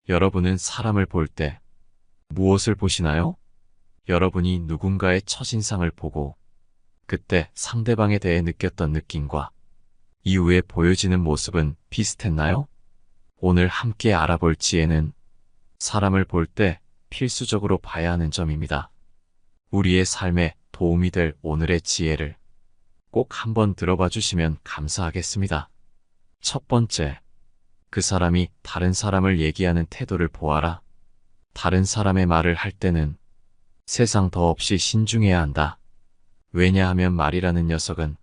여러분은 사람을 볼 때 무엇을 보시나요? 여러분이 누군가의 첫인상을 보고 그때 상대방에 대해 느꼈던 느낌과 이후에 보여지는 모습은 비슷했나요? 오늘 함께 알아볼 지혜는 사람을 볼 때 필수적으로 봐야 하는 점입니다. 우리의 삶에 도움이 될 오늘의 지혜를 꼭 한번 들어봐 주시면 감사하겠습니다. 첫 번째, 그 사람이 다른 사람을 얘기하는 태도를 보아라. 다른 사람의 말을 할 때는 세상 더없이 신중해야 한다. 왜냐하면 말이라는 녀석은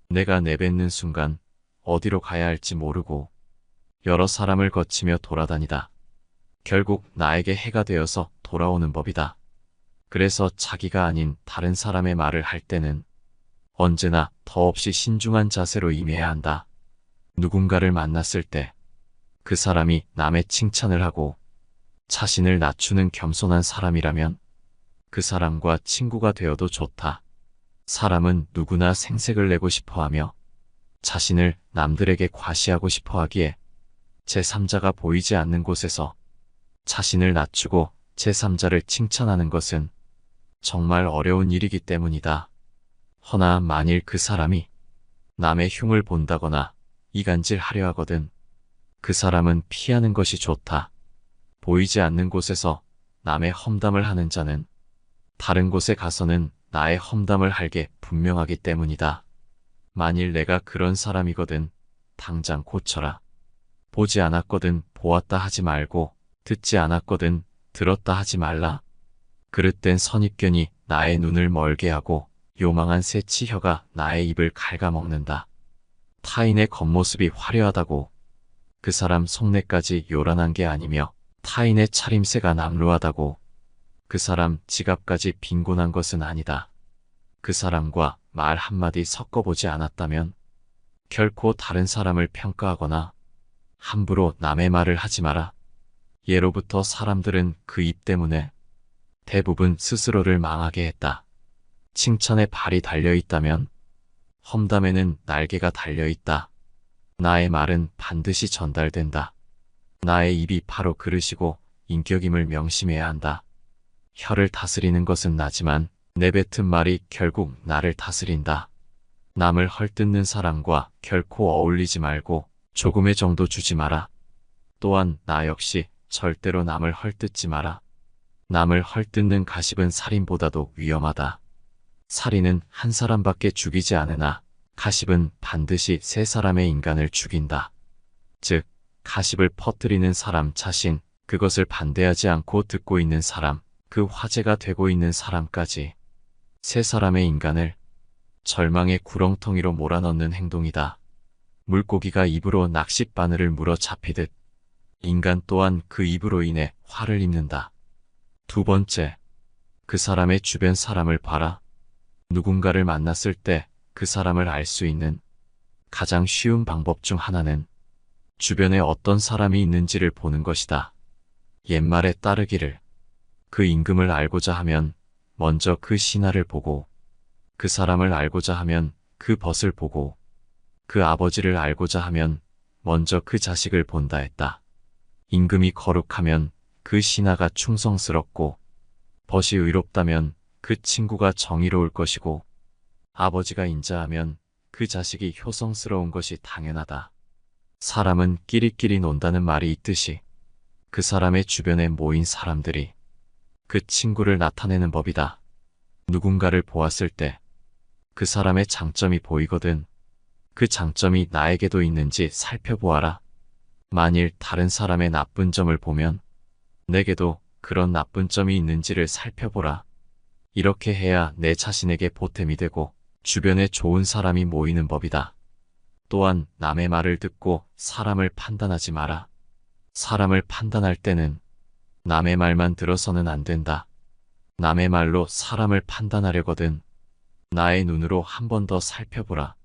내가 내뱉는 순간 어디로 가야 할지 모르고 여러 사람을 거치며 돌아다니다 결국 나에게 해가 되어서 돌아오는 법이다. 그래서 자기가 아닌 다른 사람의 말을 할 때는 언제나 더없이 신중한 자세로 임해야 한다. 누군가를 만났을 때 그 사람이 남의 칭찬을 하고 자신을 낮추는 겸손한 사람이라면 그 사람과 친구가 되어도 좋다. 사람은 누구나 생색을 내고 싶어하며 자신을 남들에게 과시하고 싶어하기에 제3자가 보이지 않는 곳에서 자신을 낮추고 제3자를 칭찬하는 것은 정말 어려운 일이기 때문이다. 허나 만일 그 사람이 남의 흉을 본다거나 이간질하려 하거든 그 사람은 피하는 것이 좋다. 보이지 않는 곳에서 남의 험담을 하는 자는 다른 곳에 가서는 나의 험담을 할 게 분명하기 때문이다. 만일 내가 그런 사람이거든 당장 고쳐라. 보지 않았거든 보았다 하지 말고 듣지 않았거든 들었다 하지 말라. 그릇된 선입견이 나의 눈을 멀게 하고 요망한 새치혀가 나의 입을 갉아먹는다. 타인의 겉모습이 화려하다고 그 사람 속내까지 요란한 게 아니며 타인의 차림새가 남루하다고 그 사람 지갑까지 빈곤한 것은 아니다. 그 사람과 말 한마디 섞어보지 않았다면 결코 다른 사람을 평가하거나 함부로 남의 말을 하지 마라. 예로부터 사람들은 그 입 때문에 대부분 스스로를 망하게 했다. 칭찬에 발이 달려있다면 험담에는 날개가 달려있다. 나의 말은 반드시 전달된다. 나의 입이 바로 그릇이고 인격임을 명심해야 한다. 혀를 다스리는 것은 나지만 내뱉은 말이 결국 나를 다스린다. 남을 헐뜯는 사람과 결코 어울리지 말고 조금의 정도 주지 마라. 또한 나 역시 절대로 남을 헐뜯지 마라. 남을 헐뜯는 가십은 살인보다도 위험하다. 살인은 한 사람밖에 죽이지 않으나 가십은 반드시 세 사람의 인간을 죽인다. 즉, 가십을 퍼뜨리는 사람 자신, 그것을 반대하지 않고 듣고 있는 사람, 그 화제가 되고 있는 사람까지 세 사람의 인간을 절망의 구렁텅이로 몰아넣는 행동이다. 물고기가 입으로 낚싯바늘을 물어 잡히듯 인간 또한 그 입으로 인해 화를 입는다. 두 번째, 그 사람의 주변 사람을 봐라. 누군가를 만났을 때 그 사람을 알 수 있는 가장 쉬운 방법 중 하나는 주변에 어떤 사람이 있는지를 보는 것이다. 옛말에 따르기를 그 임금을 알고자 하면 먼저 그 신하를 보고 그 사람을 알고자 하면 그 벗을 보고 그 아버지를 알고자 하면 먼저 그 자식을 본다 했다. 임금이 거룩하면 그 신하가 충성스럽고 벗이 의롭다면 그 친구가 정의로울 것이고 아버지가 인자하면 그 자식이 효성스러운 것이 당연하다. 사람은 끼리끼리 논다는 말이 있듯이 그 사람의 주변에 모인 사람들이 그 친구를 나타내는 법이다. 누군가를 보았을 때 그 사람의 장점이 보이거든 그 장점이 나에게도 있는지 살펴보아라. 만일 다른 사람의 나쁜 점을 보면 내게도 그런 나쁜 점이 있는지를 살펴보라. 이렇게 해야 내 자신에게 보탬이 되고 주변에 좋은 사람이 모이는 법이다. 또한 남의 말을 듣고 사람을 판단하지 마라. 사람을 판단할 때는 남의 말만 들어서는 안 된다. 남의 말로 사람을 판단하려거든 나의 눈으로 한 번 더 살펴보라.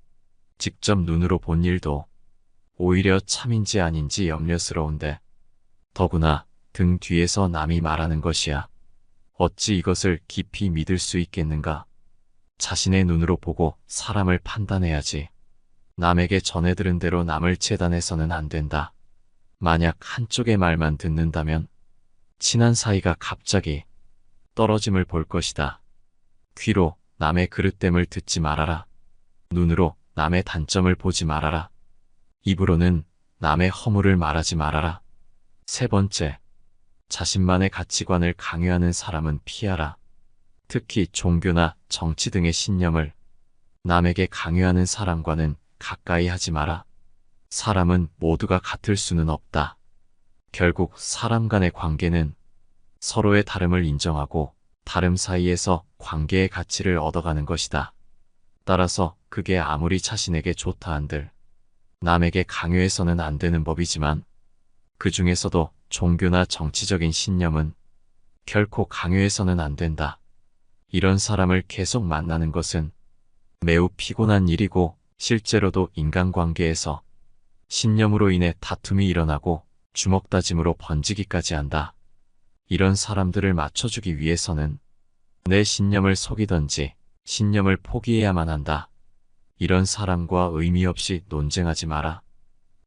직접 눈으로 본 일도 오히려 참인지 아닌지 염려스러운데 더구나 등 뒤에서 남이 말하는 것이야. 어찌 이것을 깊이 믿을 수 있겠는가? 자신의 눈으로 보고 사람을 판단해야지. 남에게 전해들은 대로 남을 재단해서는 안 된다. 만약 한쪽의 말만 듣는다면 친한 사이가 갑자기 떨어짐을 볼 것이다. 귀로 남의 그릇됨을 듣지 말아라. 눈으로 남의 단점을 보지 말아라. 입으로는 남의 허물을 말하지 말아라. 세 번째, 자신만의 가치관을 강요하는 사람은 피하라. 특히 종교나 정치 등의 신념을 남에게 강요하는 사람과는 가까이 하지 마라. 사람은 모두가 같을 수는 없다. 결국 사람 간의 관계는 서로의 다름을 인정하고 다름 사이에서 관계의 가치를 얻어가는 것이다. 따라서 그게 아무리 자신에게 좋다 한들 남에게 강요해서는 안 되는 법이지만 그 중에서도 종교나 정치적인 신념은 결코 강요해서는 안 된다. 이런 사람을 계속 만나는 것은 매우 피곤한 일이고 실제로도 인간관계에서 신념으로 인해 다툼이 일어나고 주먹다짐으로 번지기까지 한다. 이런 사람들을 맞춰주기 위해서는 내 신념을 속이던지 신념을 포기해야만 한다. 이런 사람과 의미 없이 논쟁하지 마라.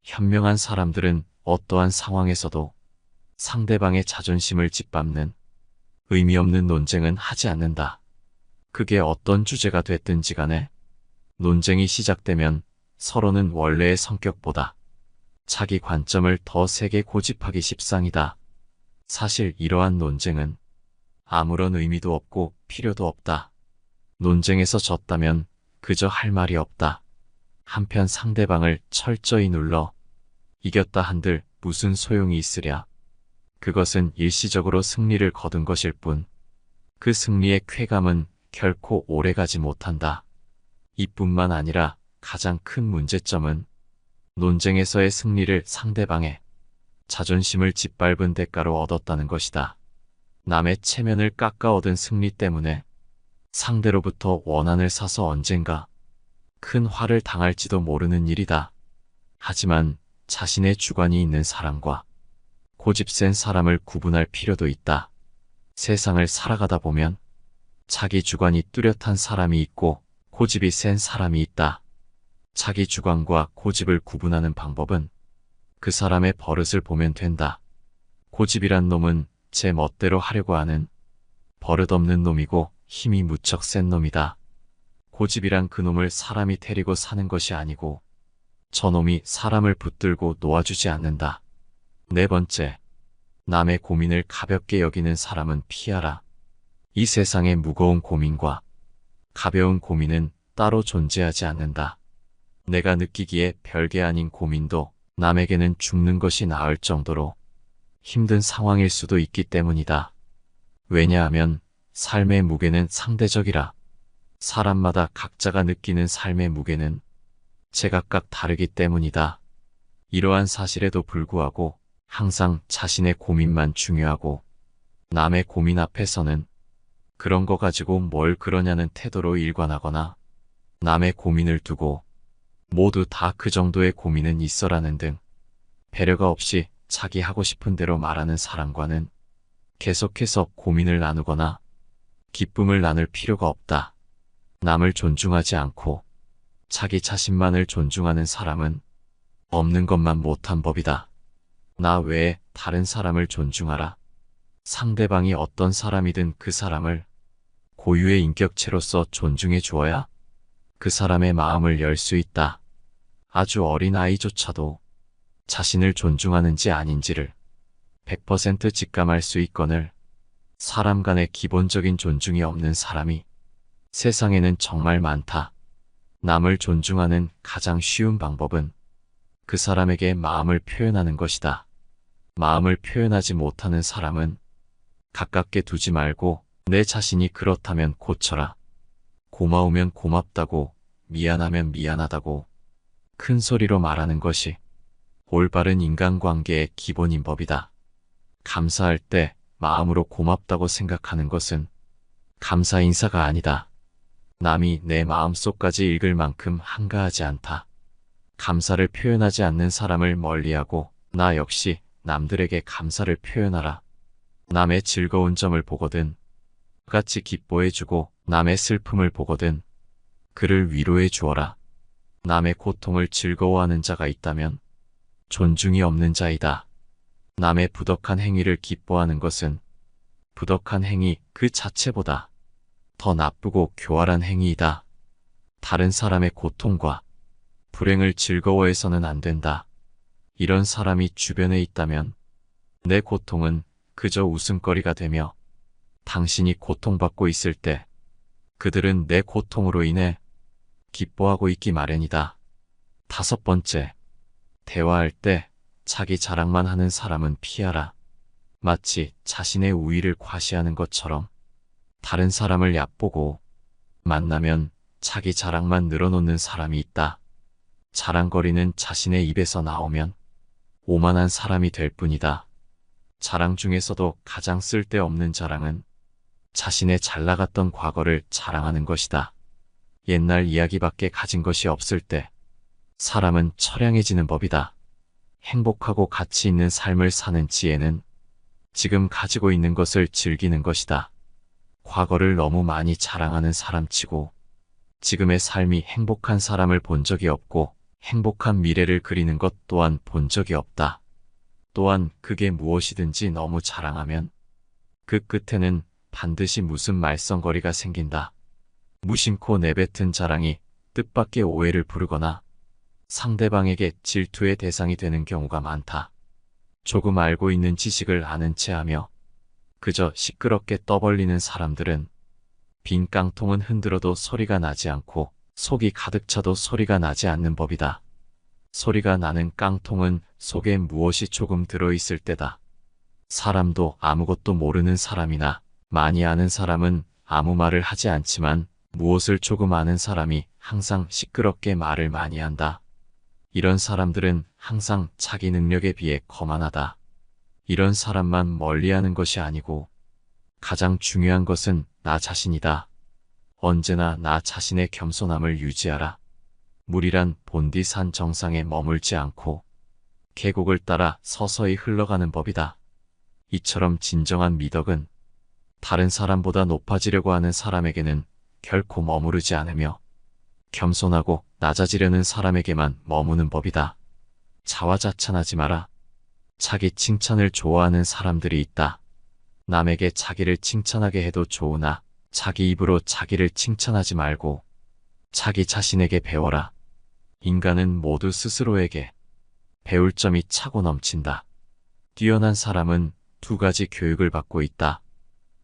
현명한 사람들은 어떠한 상황에서도 상대방의 자존심을 짓밟는 의미 없는 논쟁은 하지 않는다. 그게 어떤 주제가 됐든지 간에 논쟁이 시작되면 서로는 원래의 성격보다 자기 관점을 더 세게 고집하기 십상이다. 사실 이러한 논쟁은 아무런 의미도 없고 필요도 없다. 논쟁에서 졌다면 그저 할 말이 없다. 한편 상대방을 철저히 눌러 이겼다 한들 무슨 소용이 있으랴. 그것은 일시적으로 승리를 거둔 것일 뿐 그 승리의 쾌감은 결코 오래가지 못한다. 이뿐만 아니라 가장 큰 문제점은 논쟁에서의 승리를 상대방의 자존심을 짓밟은 대가로 얻었다는 것이다. 남의 체면을 깎아 얻은 승리 때문에 상대로부터 원한을 사서 언젠가 큰 화를 당할지도 모르는 일이다. 하지만 자신의 주관이 있는 사람과 고집 센 사람을 구분할 필요도 있다. 세상을 살아가다 보면 자기 주관이 뚜렷한 사람이 있고 고집이 센 사람이 있다. 자기 주관과 고집을 구분하는 방법은 그 사람의 버릇을 보면 된다. 고집이란 놈은 제 멋대로 하려고 하는 버릇없는 놈이고 힘이 무척 센 놈이다. 고집이란 그놈을 사람이 데리고 사는 것이 아니고 저놈이 사람을 붙들고 놓아주지 않는다. 네 번째, 남의 고민을 가볍게 여기는 사람은 피하라. 이 세상의 무거운 고민과 가벼운 고민은 따로 존재하지 않는다. 내가 느끼기에 별게 아닌 고민도 남에게는 죽는 것이 나을 정도로 힘든 상황일 수도 있기 때문이다. 왜냐하면 삶의 무게는 상대적이라. 사람마다 각자가 느끼는 삶의 무게는 제각각 다르기 때문이다. 이러한 사실에도 불구하고 항상 자신의 고민만 중요하고 남의 고민 앞에서는 그런 거 가지고 뭘 그러냐는 태도로 일관하거나 남의 고민을 두고 모두 다 그 정도의 고민은 있어라는 등 배려가 없이 자기 하고 싶은 대로 말하는 사람과는 계속해서 고민을 나누거나 기쁨을 나눌 필요가 없다. 남을 존중하지 않고 자기 자신만을 존중하는 사람은 없는 것만 못한 법이다. 나 외에 다른 사람을 존중하라. 상대방이 어떤 사람이든 그 사람을 고유의 인격체로서 존중해 주어야 그 사람의 마음을 열 수 있다. 아주 어린 아이조차도 자신을 존중하는지 아닌지를 100% 직감할 수 있거늘 사람 간의 기본적인 존중이 없는 사람이 세상에는 정말 많다. 남을 존중하는 가장 쉬운 방법은 그 사람에게 마음을 표현하는 것이다. 마음을 표현하지 못하는 사람은 가깝게 두지 말고 내 자신이 그렇다면 고쳐라. 고마우면 고맙다고, 미안하면 미안하다고 큰 소리로 말하는 것이 올바른 인간관계의 기본인 법이다. 감사할 때 마음으로 고맙다고 생각하는 것은 감사 인사가 아니다. 남이 내 마음속까지 읽을 만큼 한가하지 않다. 감사를 표현하지 않는 사람을 멀리하고 나 역시 남들에게 감사를 표현하라. 남의 즐거운 점을 보거든 같이 기뻐해주고 남의 슬픔을 보거든 그를 위로해 주어라. 남의 고통을 즐거워하는 자가 있다면 존중이 없는 자이다. 남의 부덕한 행위를 기뻐하는 것은 부덕한 행위 그 자체보다 더 나쁘고 교활한 행위이다. 다른 사람의 고통과 불행을 즐거워해서는 안 된다. 이런 사람이 주변에 있다면 내 고통은 그저 웃음거리가 되며 당신이 고통받고 있을 때 그들은 내 고통으로 인해 기뻐하고 있기 마련이다. 5번째, 대화할 때 자기 자랑만 하는 사람은 피하라. 마치 자신의 우위를 과시하는 것처럼 다른 사람을 얕보고 만나면 자기 자랑만 늘어놓는 사람이 있다. 자랑거리는 자신의 입에서 나오면 오만한 사람이 될 뿐이다. 자랑 중에서도 가장 쓸데없는 자랑은 자신의 잘나갔던 과거를 자랑하는 것이다. 옛날 이야기밖에 가진 것이 없을 때 사람은 처량해지는 법이다. 행복하고 가치 있는 삶을 사는 지혜는 지금 가지고 있는 것을 즐기는 것이다. 과거를 너무 많이 자랑하는 사람치고 지금의 삶이 행복한 사람을 본 적이 없고 행복한 미래를 그리는 것 또한 본 적이 없다. 또한 그게 무엇이든지 너무 자랑하면 그 끝에는 반드시 무슨 말썽거리가 생긴다. 무심코 내뱉은 자랑이 뜻밖의 오해를 부르거나 상대방에게 질투의 대상이 되는 경우가 많다. 조금 알고 있는 지식을 아는 체 하며 그저 시끄럽게 떠벌리는 사람들은 빈 깡통은 흔들어도 소리가 나지 않고 속이 가득 차도 소리가 나지 않는 법이다. 소리가 나는 깡통은 속에 무엇이 조금 들어있을 때다. 사람도 아무것도 모르는 사람이나 많이 아는 사람은 아무 말을 하지 않지만 무엇을 조금 아는 사람이 항상 시끄럽게 말을 많이 한다. 이런 사람들은 항상 자기 능력에 비해 거만하다. 이런 사람만 멀리하는 것이 아니고 가장 중요한 것은 나 자신이다. 언제나 나 자신의 겸손함을 유지하라. 물이란 본디 산 정상에 머물지 않고 계곡을 따라 서서히 흘러가는 법이다. 이처럼 진정한 미덕은 다른 사람보다 높아지려고 하는 사람에게는 결코 머무르지 않으며 겸손하고 낮아지려는 사람에게만 머무는 법이다. 자화자찬하지 마라. 자기 칭찬을 좋아하는 사람들이 있다. 남에게 자기를 칭찬하게 해도 좋으나 자기 입으로 자기를 칭찬하지 말고 자기 자신에게 배워라. 인간은 모두 스스로에게 배울 점이 차고 넘친다. 뛰어난 사람은 2가지 교육을 받고 있다.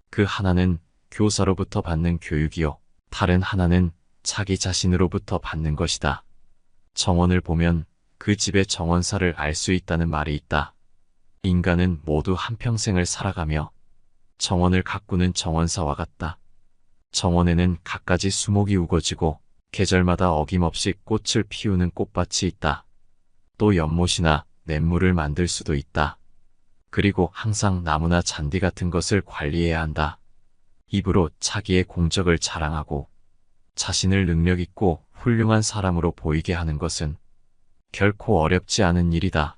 그 하나는 교사로부터 받는 교육이요. 다른 하나는 자기 자신으로부터 받는 것이다. 정원을 보면 그 집의 정원사를 알 수 있다는 말이 있다. 인간은 모두 한평생을 살아가며 정원을 가꾸는 정원사와 같다. 정원에는 갖가지 수목이 우거지고 계절마다 어김없이 꽃을 피우는 꽃밭이 있다. 또 연못이나 냇물을 만들 수도 있다. 그리고 항상 나무나 잔디 같은 것을 관리해야 한다. 입으로 자기의 공적을 자랑하고 자신을 능력있고 훌륭한 사람으로 보이게 하는 것은 결코 어렵지 않은 일이다.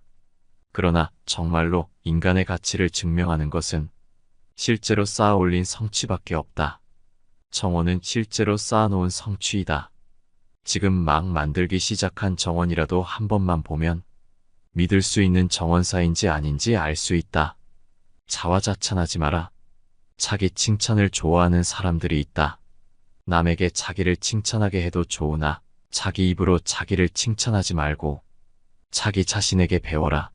그러나 정말로 인간의 가치를 증명하는 것은 실제로 쌓아 올린 성취밖에 없다. 정원은 실제로 쌓아놓은 성취이다. 지금 막 만들기 시작한 정원이라도 한 번만 보면 믿을 수 있는 정원사인지 아닌지 알 수 있다. 자화자찬하지 마라. 자기 칭찬을 좋아하는 사람들이 있다. 남에게 자기를 칭찬하게 해도 좋으나 자기 입으로 자기를 칭찬하지 말고 자기 자신에게 배워라.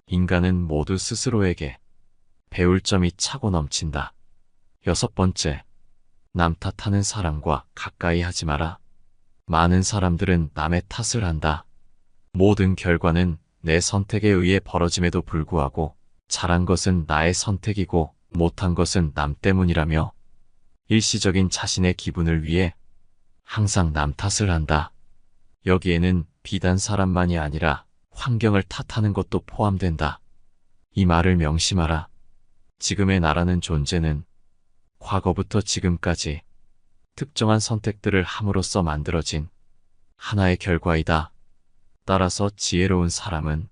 인간은 모두 스스로에게 배울 점이 차고 넘친다. 6번째, 남 탓하는 사람과 가까이 하지 마라. 많은 사람들은 남의 탓을 한다. 모든 결과는 내 선택에 의해 벌어짐에도 불구하고 잘한 것은 나의 선택이고 못한 것은 남 때문이라며 일시적인 자신의 기분을 위해 항상 남 탓을 한다. 여기에는 비단 사람만이 아니라 환경을 탓하는 것도 포함된다. 이 말을 명심하라. 지금의 나라는 존재는 과거부터 지금까지 특정한 선택들을 함으로써 만들어진 하나의 결과이다. 따라서 지혜로운 사람은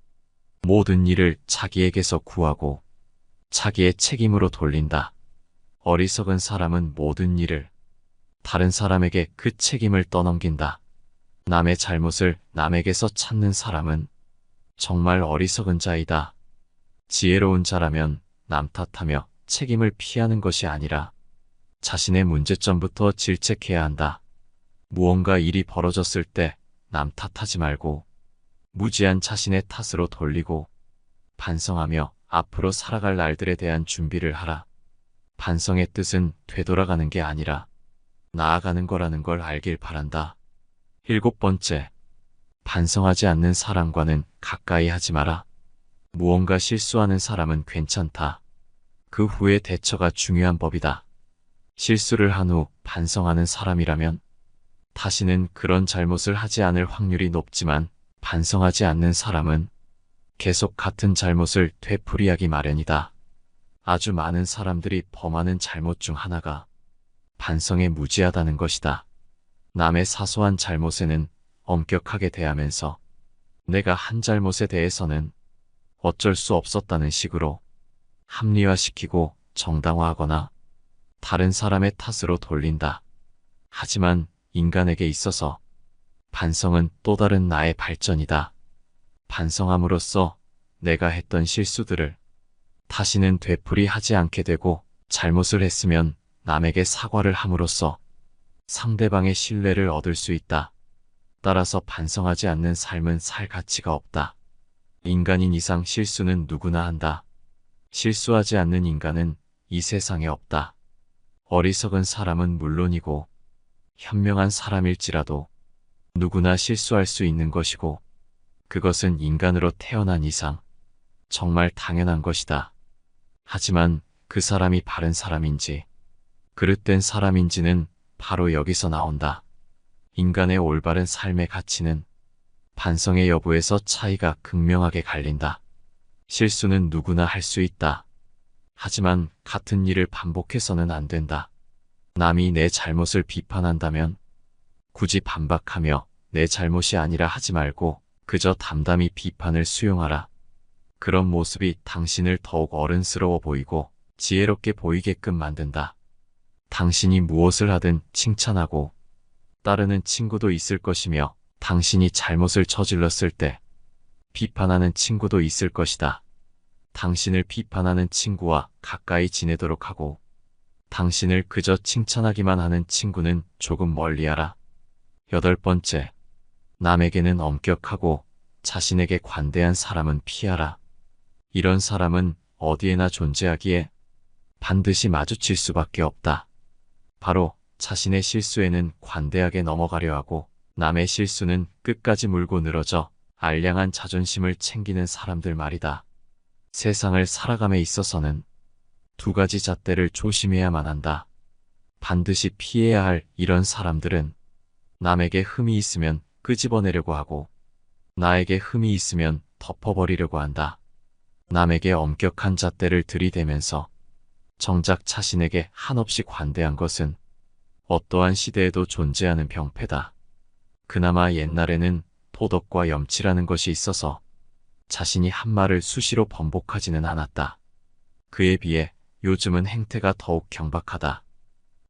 모든 일을 자기에게서 구하고 자기의 책임으로 돌린다. 어리석은 사람은 모든 일을 다른 사람에게 그 책임을 떠넘긴다. 남의 잘못을 남에게서 찾는 사람은 정말 어리석은 자이다. 지혜로운 자라면 남 탓하며 책임을 피하는 것이 아니라 자신의 문제점부터 질책해야 한다. 무언가 일이 벌어졌을 때 남 탓하지 말고 무지한 자신의 탓으로 돌리고 반성하며 앞으로 살아갈 날들에 대한 준비를 하라. 반성의 뜻은 되돌아가는 게 아니라 나아가는 거라는 걸 알길 바란다. 7번째, 반성하지 않는 사람과는 가까이 하지 마라. 무언가 실수하는 사람은 괜찮다. 그 후의 대처가 중요한 법이다. 실수를 한 후 반성하는 사람이라면 다시는 그런 잘못을 하지 않을 확률이 높지만 반성하지 않는 사람은 계속 같은 잘못을 되풀이하기 마련이다. 아주 많은 사람들이 범하는 잘못 중 하나가 반성에 무지하다는 것이다. 남의 사소한 잘못에는 엄격하게 대하면서 내가 한 잘못에 대해서는 어쩔 수 없었다는 식으로 합리화시키고 정당화하거나 다른 사람의 탓으로 돌린다. 하지만 인간에게 있어서 반성은 또 다른 나의 발전이다. 반성함으로써 내가 했던 실수들을 다시는 되풀이하지 않게 되고 잘못을 했으면 남에게 사과를 함으로써 상대방의 신뢰를 얻을 수 있다. 따라서 반성하지 않는 삶은 살 가치가 없다. 인간인 이상 실수는 누구나 한다. 실수하지 않는 인간은 이 세상에 없다. 어리석은 사람은 물론이고 현명한 사람일지라도 누구나 실수할 수 있는 것이고 그것은 인간으로 태어난 이상 정말 당연한 것이다. 하지만 그 사람이 바른 사람인지 그릇된 사람인지는 바로 여기서 나온다. 인간의 올바른 삶의 가치는 반성의 여부에서 차이가 극명하게 갈린다. 실수는 누구나 할 수 있다. 하지만 같은 일을 반복해서는 안 된다. 남이 내 잘못을 비판한다면 굳이 반박하며 내 잘못이 아니라 하지 말고 그저 담담히 비판을 수용하라. 그런 모습이 당신을 더욱 어른스러워 보이고 지혜롭게 보이게끔 만든다. 당신이 무엇을 하든 칭찬하고 따르는 친구도 있을 것이며 당신이 잘못을 저질렀을 때 비판하는 친구도 있을 것이다. 당신을 비판하는 친구와 가까이 지내도록 하고 당신을 그저 칭찬하기만 하는 친구는 조금 멀리하라. 8번째, 남에게는 엄격하고 자신에게 관대한 사람은 피하라. 이런 사람은 어디에나 존재하기에 반드시 마주칠 수밖에 없다. 바로 자신의 실수에는 관대하게 넘어가려 하고 남의 실수는 끝까지 물고 늘어져 알량한 자존심을 챙기는 사람들 말이다. 세상을 살아감에 있어서는 두 가지 잣대를 조심해야만 한다. 반드시 피해야 할 이런 사람들은 남에게 흠이 있으면 끄집어내려고 하고 나에게 흠이 있으면 덮어버리려고 한다. 남에게 엄격한 잣대를 들이대면서 정작 자신에게 한없이 관대한 것은 어떠한 시대에도 존재하는 병폐다. 그나마 옛날에는 도덕과 염치라는 것이 있어서 자신이 한 말을 수시로 번복하지는 않았다. 그에 비해 요즘은 행태가 더욱 경박하다.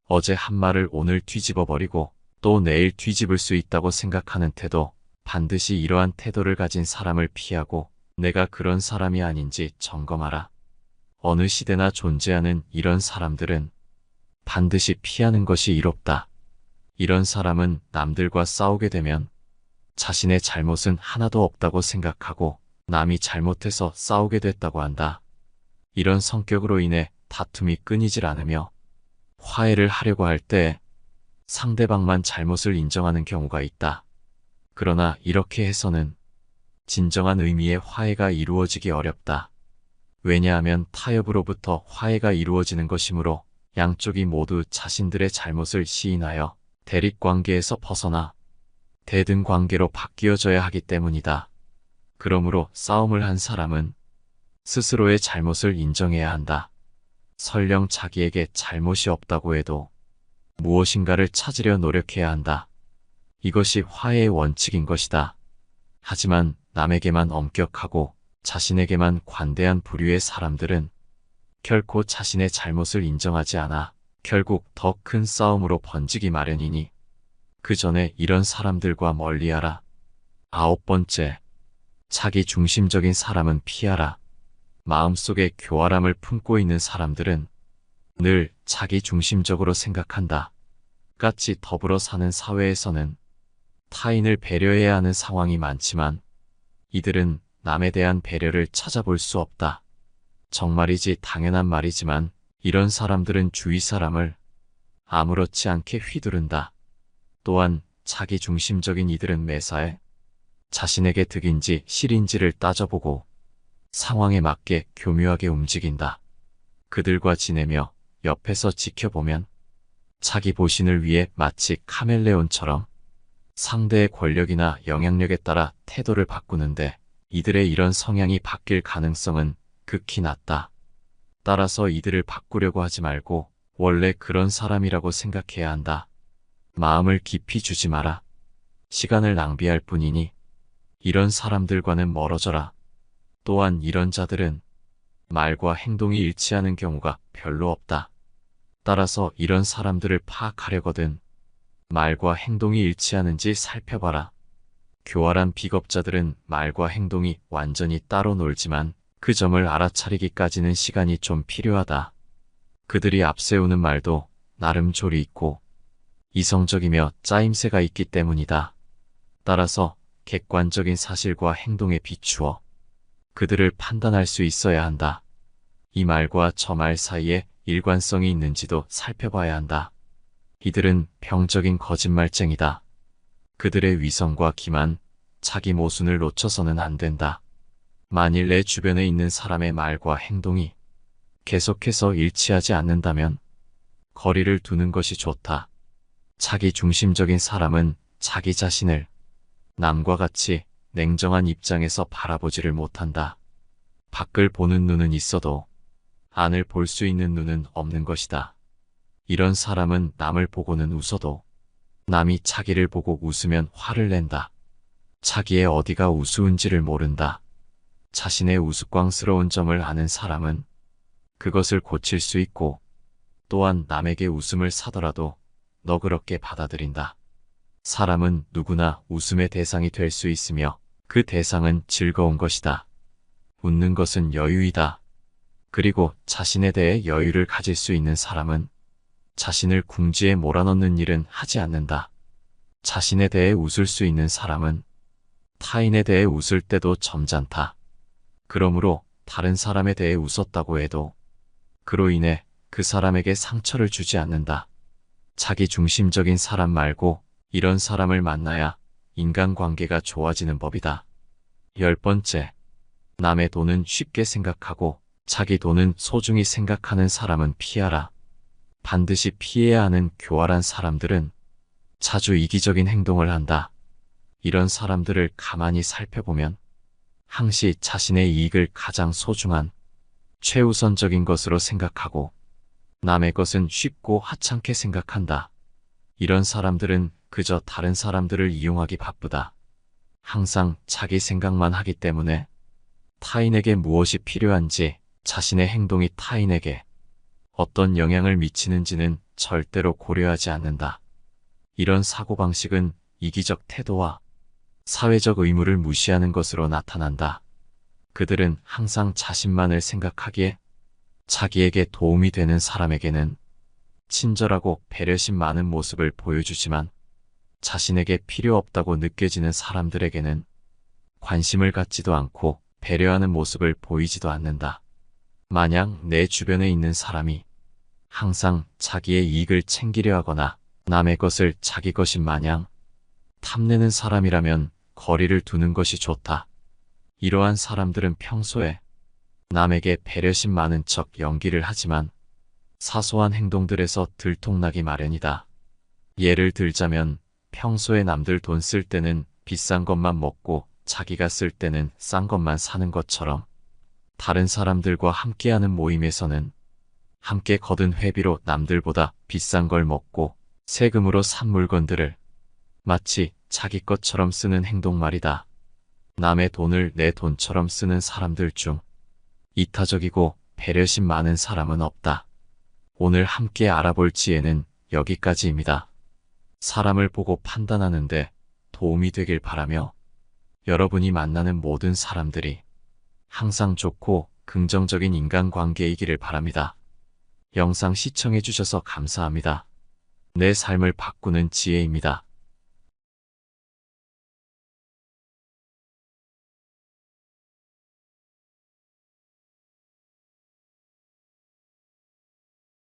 어제 한 말을 오늘 뒤집어버리고 또 내일 뒤집을 수 있다고 생각하는 태도, 반드시 이러한 태도를 가진 사람을 피하고 내가 그런 사람이 아닌지 점검하라. 어느 시대나 존재하는 이런 사람들은 반드시 피하는 것이 이롭다. 이런 사람은 남들과 싸우게 되면 자신의 잘못은 하나도 없다고 생각하고 남이 잘못해서 싸우게 됐다고 한다. 이런 성격으로 인해 다툼이 끊이질 않으며 화해를 하려고 할 때 상대방만 잘못을 인정하는 경우가 있다. 그러나 이렇게 해서는 진정한 의미의 화해가 이루어지기 어렵다. 왜냐하면 타협으로부터 화해가 이루어지는 것이므로 양쪽이 모두 자신들의 잘못을 시인하여 대립관계에서 벗어나 대등관계로 바뀌어져야 하기 때문이다. 그러므로 싸움을 한 사람은 스스로의 잘못을 인정해야 한다. 설령 자기에게 잘못이 없다고 해도 무엇인가를 찾으려 노력해야 한다. 이것이 화해의 원칙인 것이다. 하지만 남에게만 엄격하고 자신에게만 관대한 부류의 사람들은 결코 자신의 잘못을 인정하지 않아 결국 더 큰 싸움으로 번지기 마련이니 그 전에 이런 사람들과 멀리하라. 9번째, 자기 중심적인 사람은 피하라. 마음속에 교활함을 품고 있는 사람들은 늘 자기 중심적으로 생각한다. 같이 더불어 사는 사회에서는 타인을 배려해야 하는 상황이 많지만 이들은 남에 대한 배려를 찾아볼 수 없다. 정말이지 당연한 말이지만 이런 사람들은 주위 사람을 아무렇지 않게 휘두른다. 또한 자기 중심적인 이들은 매사에 자신에게 득인지 실인지를 따져보고 상황에 맞게 교묘하게 움직인다. 그들과 지내며 옆에서 지켜보면 자기 보신을 위해 마치 카멜레온처럼 상대의 권력이나 영향력에 따라 태도를 바꾸는데 이들의 이런 성향이 바뀔 가능성은 극히 낮다. 따라서 이들을 바꾸려고 하지 말고 원래 그런 사람이라고 생각해야 한다. 마음을 깊이 주지 마라. 시간을 낭비할 뿐이니 이런 사람들과는 멀어져라. 또한 이런 자들은 말과 행동이 일치하는 경우가 별로 없다. 따라서 이런 사람들을 파악하려거든 말과 행동이 일치하는지 살펴봐라. 교활한 비겁자들은 말과 행동이 완전히 따로 놀지만 그 점을 알아차리기까지는 시간이 좀 필요하다. 그들이 앞세우는 말도 나름 조리 있고 이성적이며 짜임새가 있기 때문이다. 따라서 객관적인 사실과 행동에 비추어 그들을 판단할 수 있어야 한다. 이 말과 저 말 사이에 일관성이 있는지도 살펴봐야 한다. 이들은 병적인 거짓말쟁이다. 그들의 위선과 기만, 자기 모순을 놓쳐서는 안 된다. 만일 내 주변에 있는 사람의 말과 행동이 계속해서 일치하지 않는다면 거리를 두는 것이 좋다. 자기 중심적인 사람은 자기 자신을 남과 같이 냉정한 입장에서 바라보지를 못한다. 밖을 보는 눈은 있어도 안을 볼 수 있는 눈은 없는 것이다. 이런 사람은 남을 보고는 웃어도 남이 자기를 보고 웃으면 화를 낸다. 자기의 어디가 우스운지를 모른다. 자신의 우스꽝스러운 점을 아는 사람은 그것을 고칠 수 있고 또한 남에게 웃음을 사더라도 너그럽게 받아들인다. 사람은 누구나 웃음의 대상이 될 수 있으며 그 대상은 즐거운 것이다. 웃는 것은 여유이다. 그리고 자신에 대해 여유를 가질 수 있는 사람은 자신을 궁지에 몰아넣는 일은 하지 않는다. 자신에 대해 웃을 수 있는 사람은 타인에 대해 웃을 때도 점잖다. 그러므로 다른 사람에 대해 웃었다고 해도 그로 인해 그 사람에게 상처를 주지 않는다. 자기 중심적인 사람 말고 이런 사람을 만나야 인간관계가 좋아지는 법이다. 10번째, 남의 돈은 쉽게 생각하고 자기 돈은 소중히 생각하는 사람은 피하라. 반드시 피해야 하는 교활한 사람들은 자주 이기적인 행동을 한다. 이런 사람들을 가만히 살펴보면 항시 자신의 이익을 가장 소중한 최우선적인 것으로 생각하고 남의 것은 쉽고 하찮게 생각한다. 이런 사람들은 그저 다른 사람들을 이용하기 바쁘다. 항상 자기 생각만 하기 때문에 타인에게 무엇이 필요한지 자신의 행동이 타인에게 어떤 영향을 미치는지는 절대로 고려하지 않는다. 이런 사고방식은 이기적 태도와 사회적 의무를 무시하는 것으로 나타난다. 그들은 항상 자신만을 생각하기에 자기에게 도움이 되는 사람에게는 친절하고 배려심 많은 모습을 보여주지만 자신에게 필요 없다고 느껴지는 사람들에게는 관심을 갖지도 않고 배려하는 모습을 보이지도 않는다. 만약 내 주변에 있는 사람이 항상 자기의 이익을 챙기려 하거나 남의 것을 자기 것인 마냥 탐내는 사람이라면 거리를 두는 것이 좋다. 이러한 사람들은 평소에 남에게 배려심 많은 척 연기를 하지만 사소한 행동들에서 들통나기 마련이다. 예를 들자면 평소에 남들 돈 쓸 때는 비싼 것만 먹고 자기가 쓸 때는 싼 것만 사는 것처럼 다른 사람들과 함께하는 모임에서는 함께 거둔 회비로 남들보다 비싼 걸 먹고 세금으로 산 물건들을 마치 자기 것처럼 쓰는 행동 말이다. 남의 돈을 내 돈처럼 쓰는 사람들 중 이타적이고 배려심 많은 사람은 없다. 오늘 함께 알아볼 지혜는 여기까지입니다. 사람을 보고 판단하는데 도움이 되길 바라며 여러분이 만나는 모든 사람들이 항상 좋고 긍정적인 인간관계이기를 바랍니다. 영상 시청해주셔서 감사합니다. 내 삶을 바꾸는 지혜입니다.